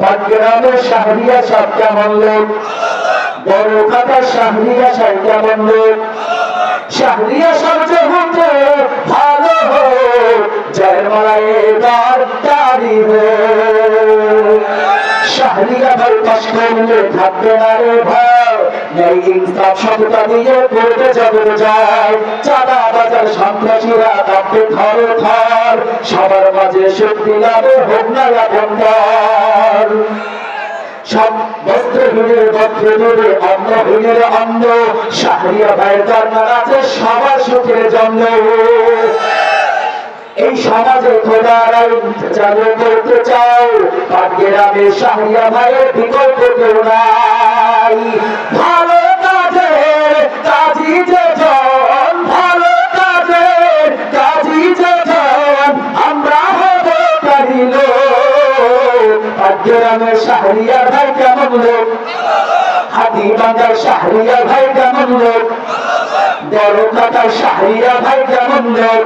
পাটগ্রামের শাহরিয়া সাহেব কেমন লোক, বড় কাটা শাহরিয়া সাহেব কেমন লোক। শাহরিয়া সাহেব যেহেতু ভালো হোক, জয়ের মালায় এবার তারি হোক। শাহরিয়া ভাই পাশ করলে থাকবে না রে ভয়, ন্যায় ইনসাফ সততা দিয়ে করবে জগৎ জয়। চাঁদা বাজার সন্ত্রাসীরা কাঁপবে থর থর, সবার মাঝে শক্তি লাভে হোক না আপনকার। সব বস্ত্রহীনের বস্ত্র দেবে, অন্নহীনের অন্ন, শাহরিয়া ভাইয়ের দরকার আছে সবার সুখের জন্য। এই সমাজে খোদার আইন চালু করতে চাও, পাটগ্রামে শাহরিয়া ভাইয়ের বিকল্প কেউ নাই। ভালো কাজের কাজী যে জন, ভালো কাজের কাজী যে জন, আমরা হব তারই লোক। পাটগ্রামের শাহরিয়া ভাই কেমন লোক, হাতিবান্ধার শাহরিয়া ভাই কেমন লোক, বড় কাটার শাহরিয়া ভাই কেমন লোক।